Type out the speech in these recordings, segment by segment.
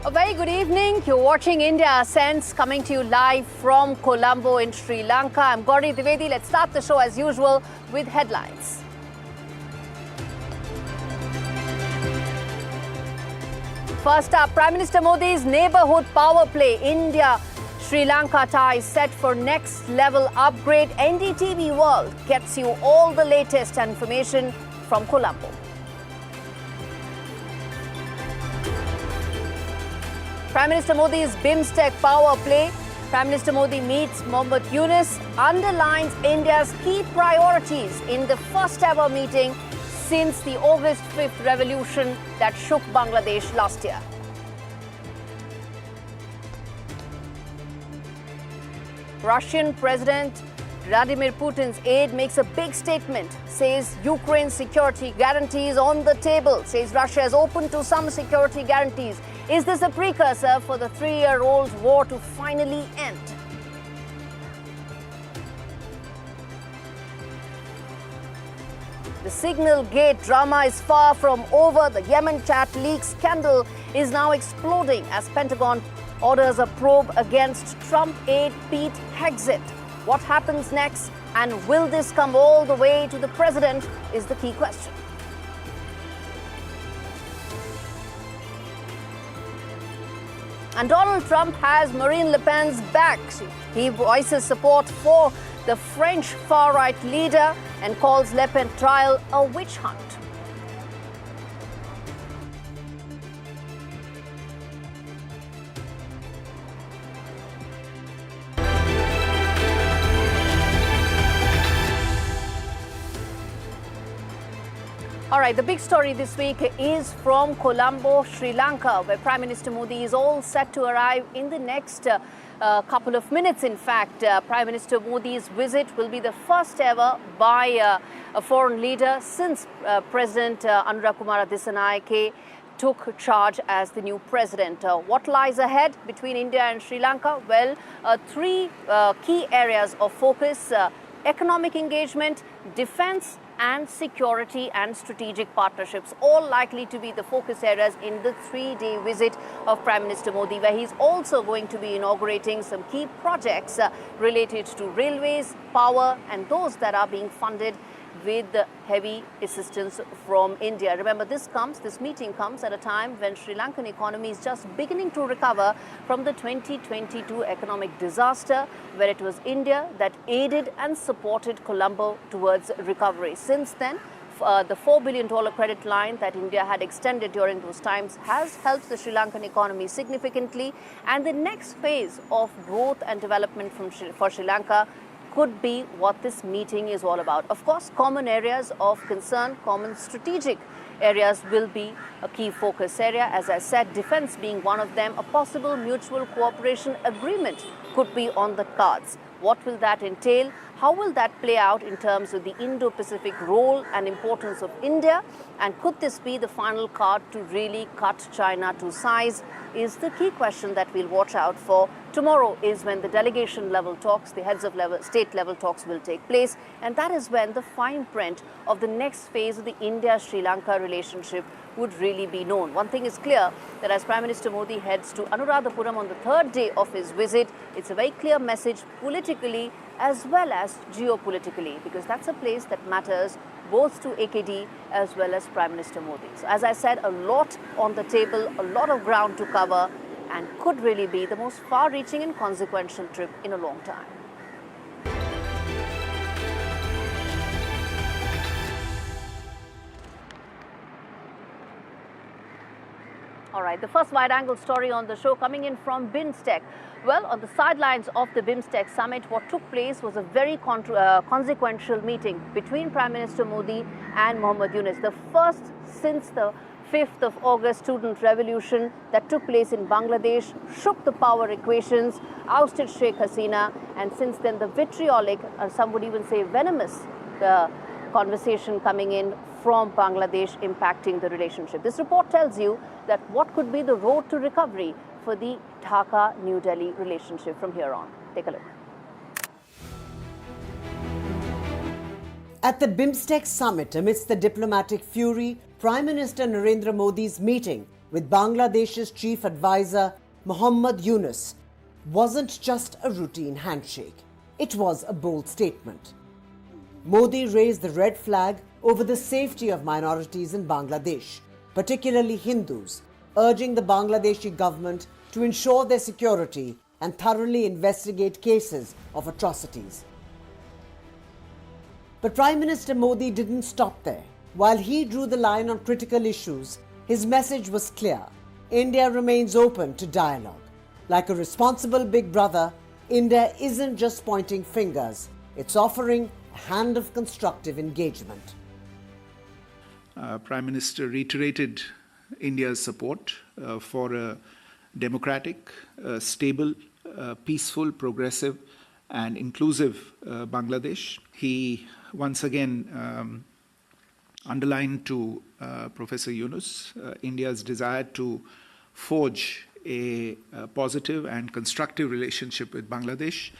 A very good evening. You're watching India Ascends, coming to you live from Colombo in Sri Lanka. I'm Katrien Devolder. Let's start the show as usual with headlines. First up, Prime Minister Modi's neighbourhood power play. India-Sri Lanka ties set for next level upgrade. NDTV World gets you all the latest information from Colombo. Prime Minister Modi's BIMSTEC power play. Prime Minister Modi meets Modi-Yunus, underlines India's key priorities in the first ever meeting since the August 5th revolution that shook Bangladesh last year. Russian President Vladimir Putin's aide makes a big statement, says Ukraine's security guarantees on the table, says Russia is open to some security guarantees. Is this a precursor for the three-year-old war to finally end? The Signal Gate drama is far from over. The Yemen chat leak scandal is now exploding as Pentagon orders a probe against Trump aide Pete Hegseth. What happens next, and will this come all the way to the president, is the key question. And Donald Trump has Marine Le Pen's back. He voices support for the French far-right leader and calls Le Pen trial a witch hunt. All right, the big story this week is from Colombo, Sri Lanka, where Prime Minister Modi is all set to arrive in the next couple of minutes. In fact, Prime Minister Modi's visit will be the first ever by a foreign leader since President Kumara Dissanayake took charge as the new president. What lies ahead between India and Sri Lanka? Well, three key areas of focus: economic engagement, defense, and security and strategic partnerships, all likely to be the focus areas in the three-day visit of Prime Minister Modi, where he's also going to be inaugurating some key projects related to railways, power, and those that are being funded with heavy assistance from India. Remember, this meeting comes at a time when Sri Lankan economy is just beginning to recover from the 2022 economic disaster, where it was India that aided and supported Colombo towards recovery. Since then, the $4 billion credit line that India had extended during those times has helped the Sri Lankan economy significantly, and the next phase of growth and development for Sri Lanka could be what this meeting is all about. Of course, common areas of concern, common strategic areas will be a key focus area. As I said, defense being one of them. A possible mutual cooperation agreement could be on the cards. What will that entail? How will that play out in terms of the Indo-Pacific role and importance of India? And could this be the final card to really cut China to size? Is the key question that we'll watch out for. Tomorrow is when the delegation level talks, the heads of state level talks will take place. And that is when the fine print of the next phase of the India-Sri Lanka relationship would really be known. One thing is clear, that as Prime Minister Modi heads to Anuradhapuram on the third day of his visit, it's a very clear message politically as well as geopolitically, because that's a place that matters both to AKD as well as Prime Minister Modi. So as I said, a lot on the table, a lot of ground to cover, and could really be the most far-reaching and consequential trip in a long time. All right, the first wide-angle story on the show coming in from BIMSTEC. Well, on the sidelines of the BIMSTEC summit, what took place was a very consequential meeting between Prime Minister Modi and Mohammad-Yunus, the first since the 5th of August student revolution that took place in Bangladesh, shook the power equations, ousted Sheikh Hasina, and since then the vitriolic, or some would even say venomous, conversation coming in from Bangladesh impacting the relationship. This report tells you that what could be the road to recovery for the Dhaka-New Delhi relationship from here on. Take a look. At the BIMSTEC summit, amidst the diplomatic fury, Prime Minister Narendra Modi's meeting with Bangladesh's chief advisor Modi-Yunus wasn't just a routine handshake. It was a bold statement. Modi raised the red flag over the safety of minorities in Bangladesh, particularly Hindus, urging the Bangladeshi government to ensure their security and thoroughly investigate cases of atrocities. But Prime Minister Modi didn't stop there. While he drew the line on critical issues, his message was clear. India remains open to dialogue. Like a responsible big brother, India isn't just pointing fingers, it's offering a hand of constructive engagement. Prime Minister reiterated India's support for a democratic, stable, peaceful, progressive and inclusive Bangladesh. He once again underlined to Professor Yunus India's desire to forge a positive and constructive relationship with Bangladesh.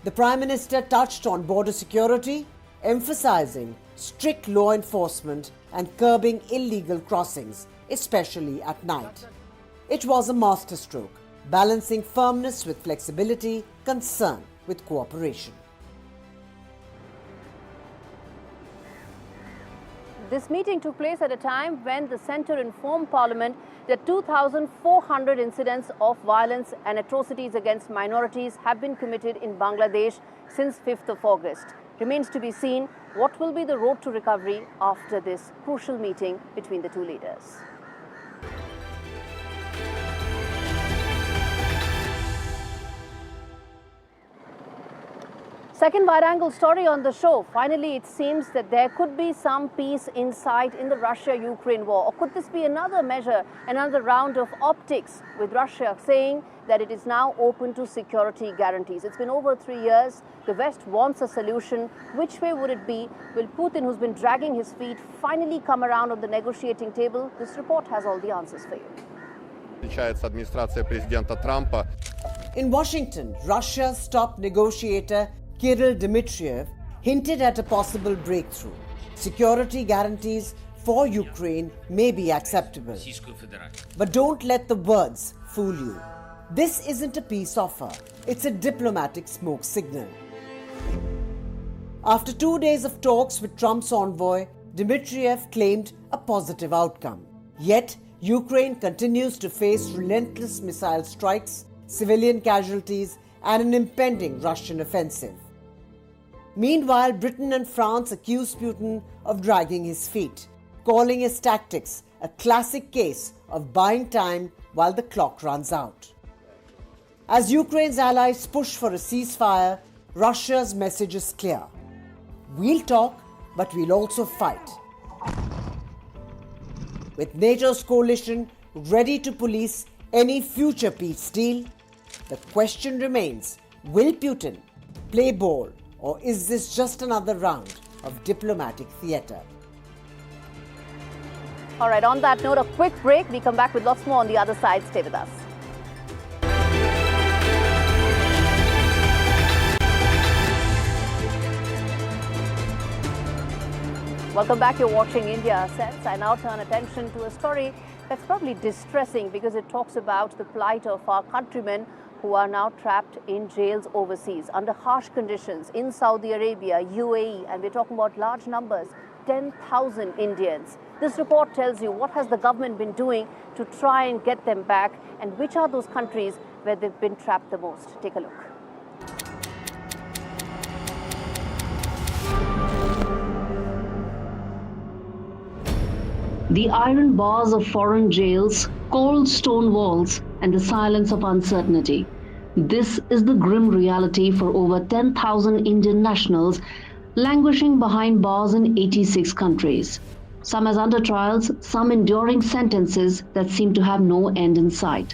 The Prime Minister touched on border security, emphasizing strict law enforcement and curbing illegal crossings, especially at night. It was a masterstroke, balancing firmness with flexibility, concern with cooperation. This meeting took place at a time when the centre informed Parliament that 2,400 incidents of violence and atrocities against minorities have been committed in Bangladesh since 5th of August. Remains to be seen what will be the road to recovery after this crucial meeting between the two leaders. Second wide-angle story on the show. Finally, it seems that there could be some peace in sight in the Russia-Ukraine war. Or could this be another measure, another round of optics, with Russia saying that it is now open to security guarantees? It's been over 3 years. The West wants a solution. Which way would it be? Will Putin, who's been dragging his feet, finally come around on the negotiating table? This report has all the answers for you. Администрация президента Трампа. In Washington, Russia's top negotiator Kirill Dmitriev hinted at a possible breakthrough. Security guarantees for Ukraine may be acceptable. But don't let the words fool you. This isn't a peace offer, it's a diplomatic smoke signal. After 2 days of talks with Trump's envoy, Dmitriev claimed a positive outcome. Yet, Ukraine continues to face relentless missile strikes, civilian casualties, and an impending Russian offensive. Meanwhile, Britain and France accuse Putin of dragging his feet, calling his tactics a classic case of buying time while the clock runs out. As Ukraine's allies push for a ceasefire, Russia's message is clear. We'll talk, but we'll also fight. With NATO's coalition ready to police any future peace deal, the question remains, will Putin play ball, or is this just another round of diplomatic theatre? All right, on that note, a quick break. We come back with lots more on the other side. Stay with us. Welcome back. You're watching India Assets. I now turn attention to a story that's probably distressing because it talks about the plight of our countrymen who are now trapped in jails overseas under harsh conditions in Saudi Arabia, UAE, and we're talking about large numbers, 10,000 Indians. This report tells you what has the government been doing to try and get them back, and which are those countries where they've been trapped the most. Take a look. The iron bars of foreign jails, cold stone walls, and the silence of uncertainty. This is the grim reality for over 10,000 Indian nationals languishing behind bars in 86 countries. Some as under trials, some enduring sentences that seem to have no end in sight.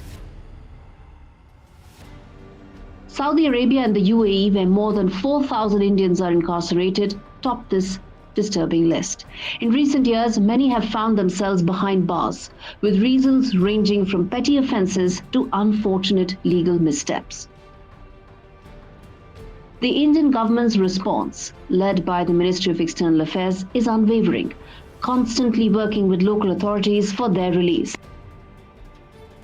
Saudi Arabia and the UAE, where more than 4,000 Indians are incarcerated, top this disturbing list. In recent years, many have found themselves behind bars, with reasons ranging from petty offences to unfortunate legal missteps. The Indian government's response, led by the Ministry of External Affairs, is unwavering, constantly working with local authorities for their release.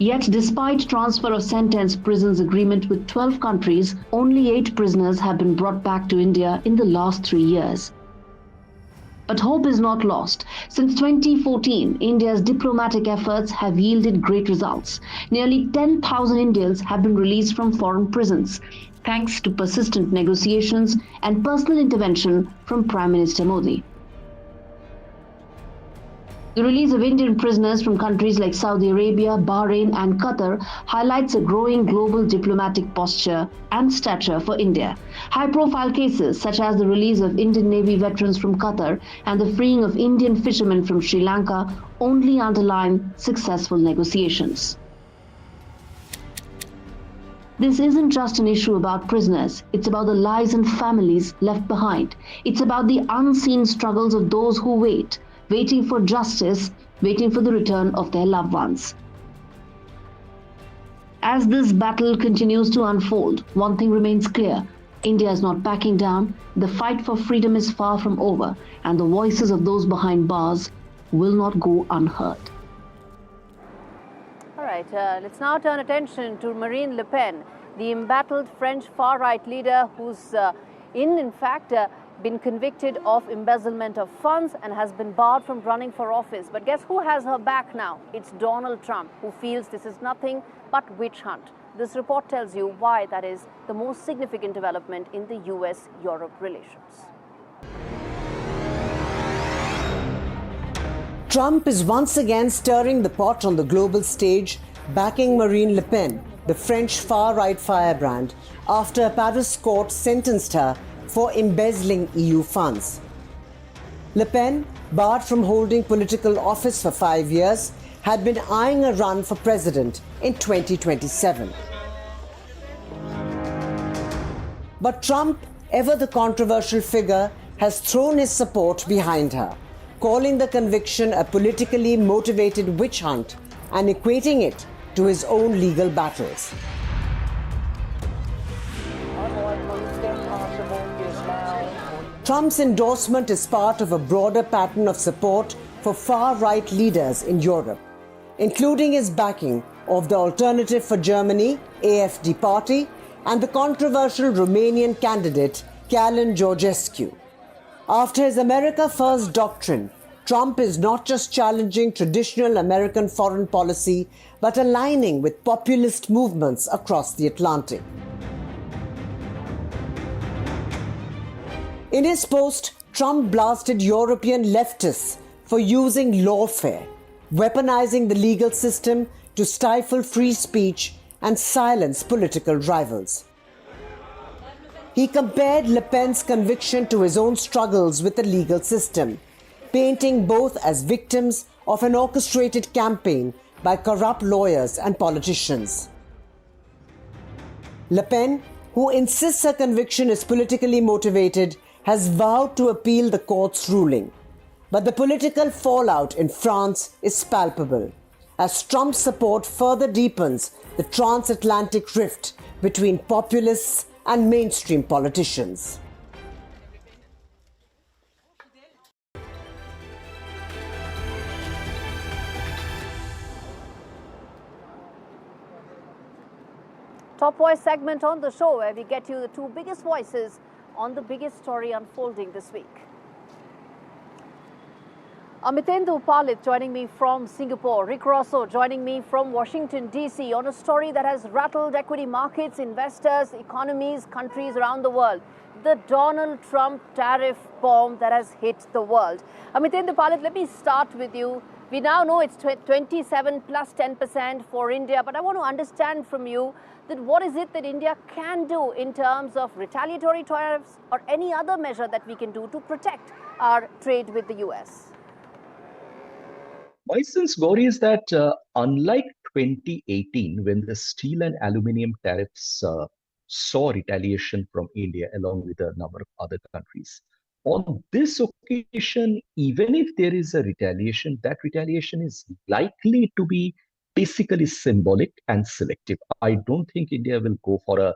Yet, despite transfer of sentence prisons agreement with 12 countries, only 8 prisoners have been brought back to India in the last 3 years. But hope is not lost. Since 2014, India's diplomatic efforts have yielded great results. Nearly 10,000 Indians have been released from foreign prisons, thanks to persistent negotiations and personal intervention from Prime Minister Modi. The release of Indian prisoners from countries like Saudi Arabia, Bahrain and Qatar highlights a growing global diplomatic posture and stature for India. High-profile cases such as the release of Indian Navy veterans from Qatar and the freeing of Indian fishermen from Sri Lanka only underline successful negotiations. This isn't just an issue about prisoners, it's about the lives and families left behind. It's about the unseen struggles of those who waiting for justice, waiting for the return of their loved ones. As this battle continues to unfold, one thing remains clear. India is not backing down, the fight for freedom is far from over, and the voices of those behind bars will not go unheard. All right, let's now turn attention to Marine Le Pen, the embattled French far-right leader who's in fact, been convicted of embezzlement of funds and has been barred from running for office. But guess who has her back now? It's Donald Trump, who feels this is nothing but witch hunt. This report tells you why that is the most significant development in the US-Europe relations. Trump is once again stirring the pot on the global stage, backing Marine Le Pen, the French far-right firebrand, after a Paris court sentenced her for embezzling EU funds. Le Pen, barred from holding political office for 5 years, had been eyeing a run for president in 2027. But Trump, ever the controversial figure, has thrown his support behind her, calling the conviction a politically motivated witch hunt and equating it to his own legal battles. Trump's endorsement is part of a broader pattern of support for far-right leaders in Europe, including his backing of the Alternative for Germany AfD party and the controversial Romanian candidate Calin Georgescu. After his America First doctrine, Trump is not just challenging traditional American foreign policy, but aligning with populist movements across the Atlantic. In his post, Trump blasted European leftists for using lawfare, weaponizing the legal system to stifle free speech and silence political rivals. He compared Le Pen's conviction to his own struggles with the legal system, painting both as victims of an orchestrated campaign by corrupt lawyers and politicians. Le Pen, who insists her conviction is politically motivated, has vowed to appeal the court's ruling. But the political fallout in France is palpable, as Trump's support further deepens the transatlantic rift between populists and mainstream politicians. Top Voice segment on the show, where we get you the two biggest voices on the biggest story unfolding this week. Amitendu Palit joining me from Singapore, Rick Rosso joining me from Washington, D.C. on a story that has rattled equity markets, investors, economies, countries around the world. The Donald Trump tariff bomb that has hit the world. Amitendu Palit, let me start with you. We now know it's 27 plus 10% for India, but I want to understand from you that what is it that India can do in terms of retaliatory tariffs or any other measure that we can do to protect our trade with the US? My sense, Gauri, is that unlike 2018, when the steel and aluminium tariffs saw retaliation from India along with a number of other countries, on this occasion, even if there is a retaliation, that retaliation is likely to be basically symbolic and selective. I don't think India will go for a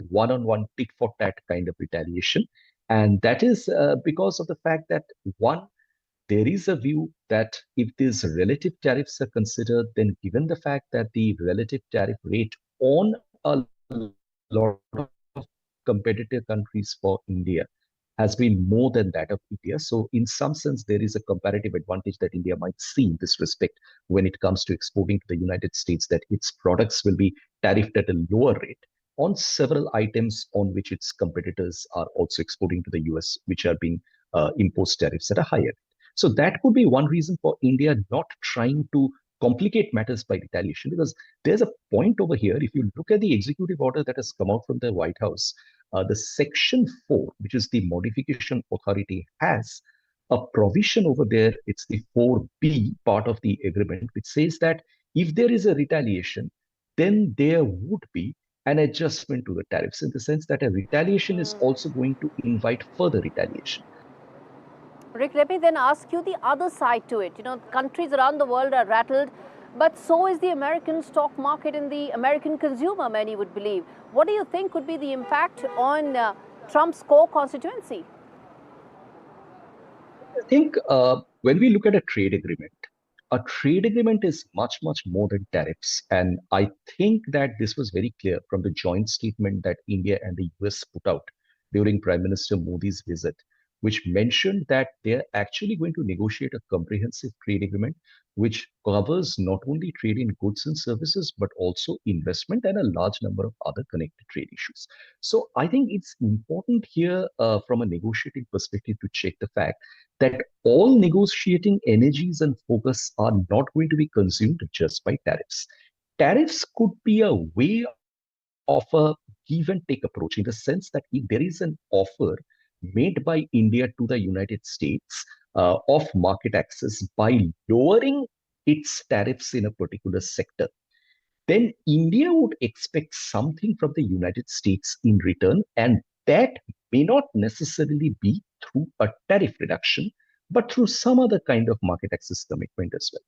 one-on-one tit-for-tat kind of retaliation, and that is because of the fact that one, there is a view that if these relative tariffs are considered, then given the fact that the relative tariff rate on a lot of competitive countries for India has been more than that of India. So in some sense, there is a comparative advantage that India might see in this respect when it comes to exporting to the United States, that its products will be tariffed at a lower rate on several items on which its competitors are also exporting to the US, which are being imposed tariffs at a higher rate. So that could be one reason for India not trying to complicate matters by retaliation, because there's a point over here. If you look at the executive order that has come out from the White House, the Section 4, which is the modification authority, has a provision over there. It's the 4B part of the agreement, which says that if there is a retaliation, then there would be an adjustment to the tariffs, in the sense that a retaliation is also going to invite further retaliation. Rick, let me then ask you the other side to it. You know, countries around the world are rattled, but so is the American stock market and the American consumer, many would believe. What do you think could be the impact on Trump's core constituency? I think when we look at a trade agreement is much, much more than tariffs. And I think that this was very clear from the joint statement that India and the US put out during Prime Minister Modi's visit, which mentioned that they're actually going to negotiate a comprehensive trade agreement which covers not only trade in goods and services, but also investment and a large number of other connected trade issues. So I think it's important here from a negotiating perspective to check the fact that all negotiating energies and focus are not going to be consumed just by tariffs. Tariffs could be a way of a give and take approach, in the sense that if there is an offer made by India to the United States of market access by lowering its tariffs in a particular sector, then India would expect something from the United States in return, and that may not necessarily be through a tariff reduction, but through some other kind of market access commitment as well.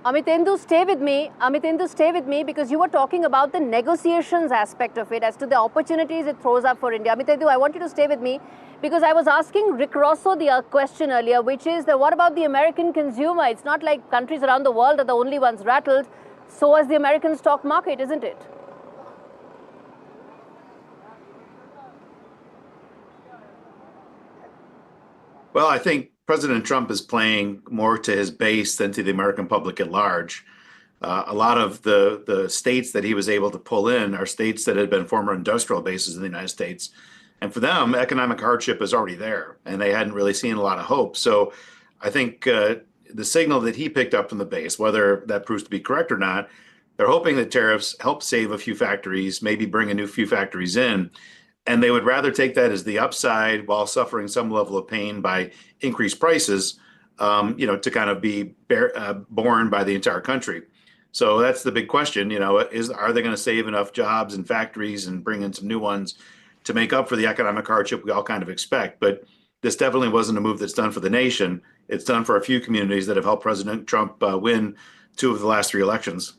Amitendu, stay with me. Amitendu, stay with me, because you were talking about the negotiations aspect of it as to the opportunities it throws up for India. Amitendu, I want you to stay with me, because I was asking Rick Rosso the question earlier, which is that what about the American consumer? It's not like countries around the world are the only ones rattled. So is the American stock market, isn't it? Well, I think President Trump is playing more to his base than to the American public at large. A lot of the states that he was able to pull in are states that had been former industrial bases in the United States. And for them, economic hardship is already there, and they hadn't really seen a lot of hope. So I think the signal that he picked up from the base, whether that proves to be correct or not, they're hoping that tariffs help save a few factories, maybe bring a new few factories in. And they would rather take that as the upside while suffering some level of pain by increased prices, to kind of be borne by the entire country. So that's the big question, are they going to save enough jobs and factories and bring in some new ones to make up for the economic hardship we all kind of expect? But this definitely wasn't a move that's done for the nation. It's done for a few communities that have helped President Trump win 2 of the last 3 elections.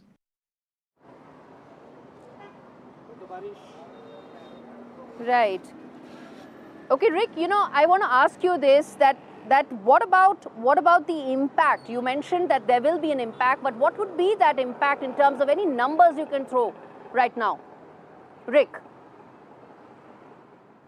Right. Okay, Rick, I want to ask you this, that what about the impact? You mentioned that there will be an impact, but what would be that impact in terms of any numbers you can throw right now? Rick.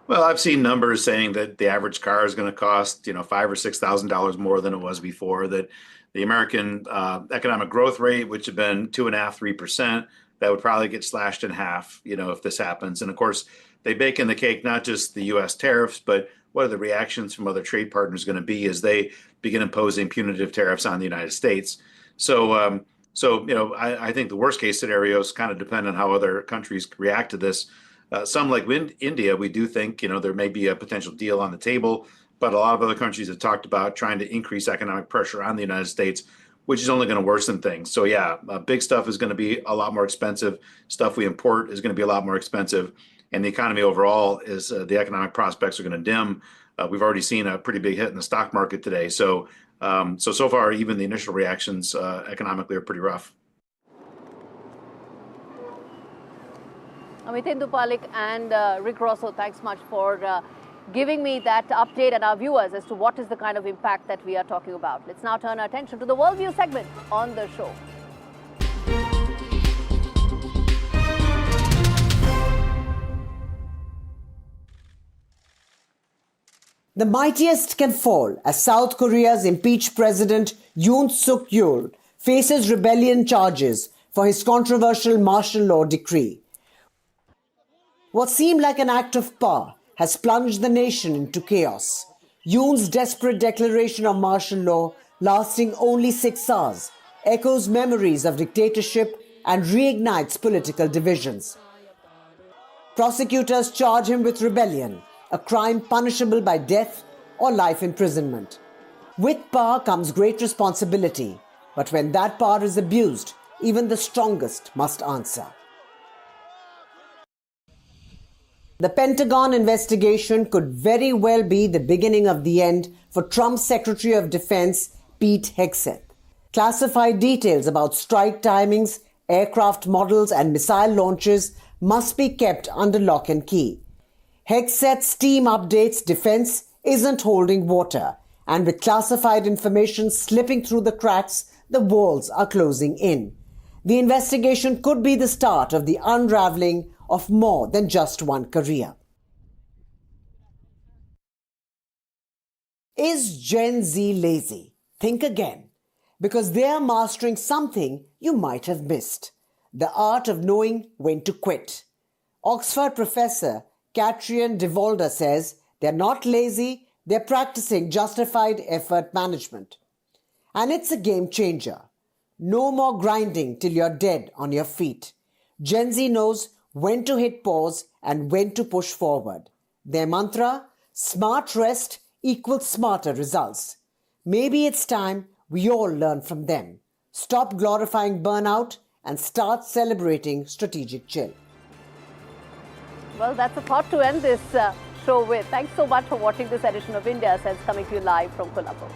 Well, I've seen numbers saying that the average car is going to cost, $5,000 or $6,000 more than it was before, that the American economic growth rate, which had been 2.5%, 3%, that would probably get slashed in half, if this happens. And of course, they bake in the cake not just the U.S. tariffs, but what are the reactions from other trade partners going to be as they begin imposing punitive tariffs on the United States? So, I think the worst case scenarios kind of depend on how other countries react to this. Some, like India, we do think, there may be a potential deal on the table, but a lot of other countries have talked about trying to increase economic pressure on the United States, which is only going to worsen things. So yeah, big stuff is going to be a lot more expensive. Stuff we import is going to be a lot more expensive. And the economy overall is the economic prospects are going to dim. We've already seen a pretty big hit in the stock market today. So far, even the initial reactions economically are pretty rough. Amitendu Palik and Rick Rosso, thanks much for giving me that update and our viewers as to what is the kind of impact that we are talking about. Let's now turn our attention to the Worldview segment on the show. The mightiest can fall as South Korea's impeached President Yoon Suk Yeol faces rebellion charges for his controversial martial law decree. What seemed like an act of power has plunged the nation into chaos. Yoon's desperate declaration of martial law, lasting only 6 hours, echoes memories of dictatorship and reignites political divisions. Prosecutors charge him with rebellion, a crime punishable by death or life imprisonment. With power comes great responsibility, but when that power is abused, even the strongest must answer. The Pentagon investigation could very well be the beginning of the end for Trump's Secretary of Defense, Pete Hegseth. Classified details about strike timings, aircraft models, and missile launches must be kept under lock and key. Hegseth's team updates defense isn't holding water, and with classified information slipping through the cracks, the walls are closing in. The investigation could be the start of the unraveling of more than just one Korea. Is Gen Z lazy? Think again, because they are mastering something you might have missed: the art of knowing when to quit. Oxford professor Katrien Devolder says they're not lazy, they're practicing justified effort management. And it's a game changer. No more grinding till you're dead on your feet. Gen Z knows when to hit pause and when to push forward. Their mantra, smart rest equals smarter results. Maybe it's time we all learn from them. Stop glorifying burnout and start celebrating strategic chill. Well, that's a thought to end this show with. Thanks so much for watching this edition of India Sense, coming to you live from Colombo.